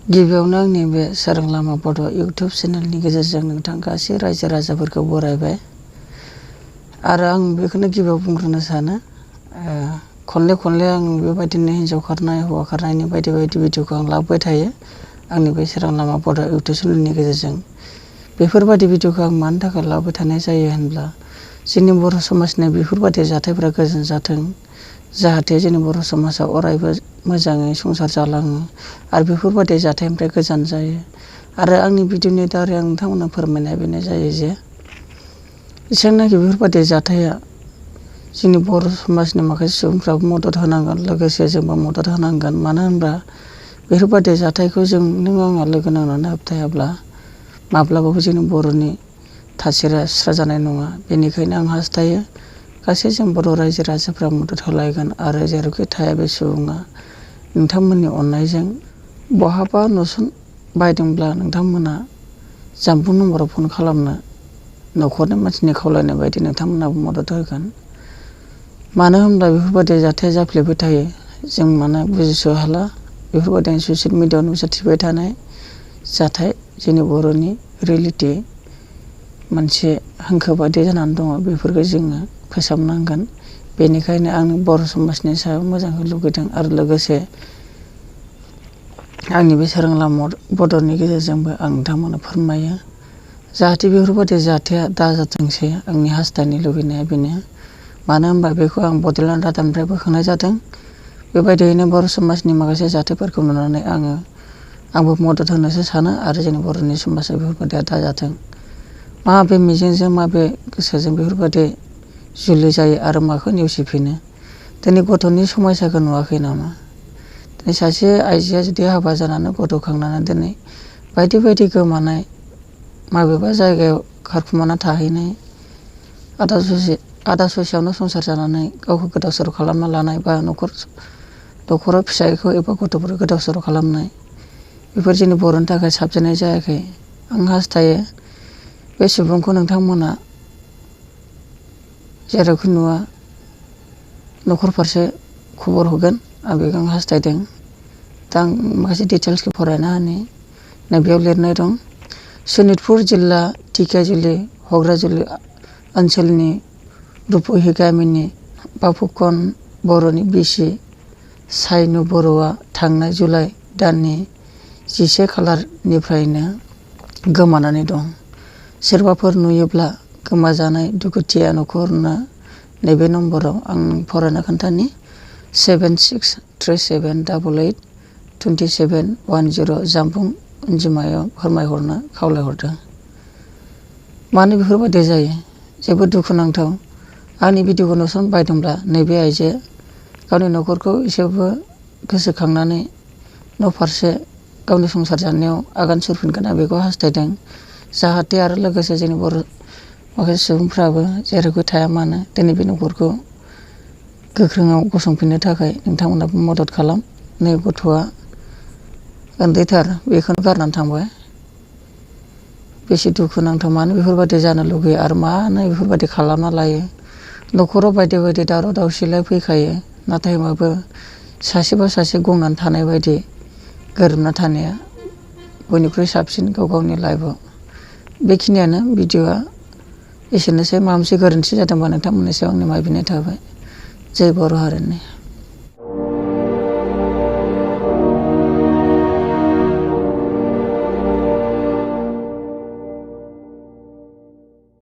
गिबियावनो आंनि बे सोरां लामा बड' इउटुब चेनेलनि गेजेरजों नोंथां गासै रायजो राजाफोरखौ बरायबाय आरो आं बेखौनो गिबियाव बुंग्रोनो सानो खनले आं बेबायदिनो हिन्जाव खारनाय हौवा खारनायनि बायदि भिडिअखौ आं लाबोबाय थायो आंनि बे सोरां लामा बड' इउटुब चेनेलनि गेजेरजों बेफोरबायदि भिडिअखौ आं मानि थाखाय लाबोबाय थानाय जायो होनब्ला जोंनि बर' समाजनि बेफोरबायदि जाथायफोरा गोजोन जाथों जाहाथे जोंनि बर' समाजा अरायबो मोजाङै संसार जालाङो आरो बेफोरबायदि जाथायनिफ्राय गोजान जायो आरो आंनि भिडिअनि दारै आं नोंथांमोननो फोरमायनाय बेनो जायो जे जेसेबांनाखि बेफोरबायदि जाथाया जोंनि बर' समाजनि माखासे सुबुंफ्राबो मदद होनांगोन लोगोसे जोंबो मदद होनांगोन मानो होनब्ला बेफोरबायदि जाथायखौ जों नों आंहा लोगो नांनानै होबथायाब्ला माब्लाबाबो जोंनि बर'नि थासारिया सुस्रा जानाय नङा बेनिखायनो आं हास्थायो गासै जों बर' रायजो राजाफ्रा मदद होलायगोन आरो जेरावखि थाया बे सुबुङा नोंथांमोननि अननायजों बहाबा नसुं बायदोंब्ला नोंथांमोना जानबुं नम्बराव फन खालामनो न'खरनि मानसिनि खावलायनाय बायदि नोंथांमोनाबो मदद होगोन मानो होनब्ला बेफोरबायदि जाथाया जाफ्लेबाय थायो जों माने बुजिस' हाला बेफोरबायदि ससियेल मिडियाआव नुजाथिबाय थानाय जाथाय जोंनि बर'नि रियेलिटि मोनसे हांखो बायदि जानानै दङ बेफोरखौ जोङो फोसाबनांगोन बेनिखायनो आं बर' समाजनि सायाव मोजांखौ लुगैदों आरो लोगोसे आंनि बे सोरां लामा बड'नि गेजेरजोंबो आं नोंथांमोननो फोरमायो जाहाथे बेफोरबायदि जाथाया दाजाथोंसै आंनि हास्थायनाय लुबैनाया बेनो मानो होनबा बेखौ आं बड'लेण्ड रादाबनिफ्राय बोखांनाय जादों बेबायदियैनो बर' समाजनि माखासे जाथायफोरखौ नुनानै आंबो मदद होनोसो सानो आरो जोंनि बर'नि समाजा बेफोरबायदिया दाजाथों माबे मिजिंजों माबे गोसोजों बेफोरबायदि जुलि जायो आरो माखौ नेवसिफिनो दिनै गथ'नि समयसाखौ नुवाखै नामा दिनै सासे आइजोआ जुदि हाबा जानानै गथ' खांनानै दिनै बायदि गोमानाय माबेबा जायगायाव खारखुमाना थाहैनाय आदा ससेयावनो संसार जानानै गावखौ गोदाव सोराव खालामना लानाय बा न'खराव फिसायखौ एबा गथ'फोरखौ गोदाव सोराव खालामनाय बेफोर जोंनि बर'नि थाखाय साबजानाय जायाखै आं हास्थायो बे सुबुंखौ नोंथांमोना जेरावखि नुवा न'खर फारसे खबर होगोन आं बेखौ हास्थायदों दा आं माखासे डिटेल्सखौ फरायना होनि नैबेयाव लिरनाय दं सनितपुर जिल्ला ढेकियाजुलि हग्राजुलि ओनसोलनि रुपहि गामिनि बाफुकन बर'नि बिसि सायनु बर'आ थांनाय जुलाइ दाननि 11 खालारनिफ्रायनो गोमानानै दं सोरबाफोर नुयोब्ला गोमाजानाय दुखुथिया न'खरनो नैबे नम्बराव आं फरायना खोन्थानि 7637882710 जानबुं अनजिमायाव फोरमायहरनो खावलायहरदों मानो बेफोरबायदि जायो जोबोद दुखुनांथाव आंनि भिडिअखौ नुसन बायदोंब्ला नैबे आइजो गावनि न'खरखौ एसेबाबो गोसोखांनानै न' फारसे गावनि संसार जानायाव आगान सुरफिनगोन आं बेखौ हास्थायदों जाहाथे आरो लोगोसे जोंनि बर' माखासे सुबुंफ्राबो जेरावखि थाया मानो दिनै बे न'खरखौ गोख्रोङाव गसंफिननो थाखाय नोंथांमोनाबो मदद खालाम नै गथ'आ उन्दैथार बेखौनो गारनानै थांबाय बेसे दुखुनांथाव मानो बेफोरबायदि जानो लुगैयो आरो मानो बेफोरबायदि खालामना लायो न'खराव बायदि दावराव दावसिलाय फैखायो नाथाय होमबाबो सासेबा सासे गंनानै थानाय बायदि गोरोबना थानाया बयनिख्रुइ साबसिन गावनि लाइफआव बेखिनियानो भिडिअआ एसेनोसै माबा मोनसे गोरोन्थि जादोंबा नोंथांमोननि सायाव आंनि माय बिनाय थाबाय जय बर' हारिनि।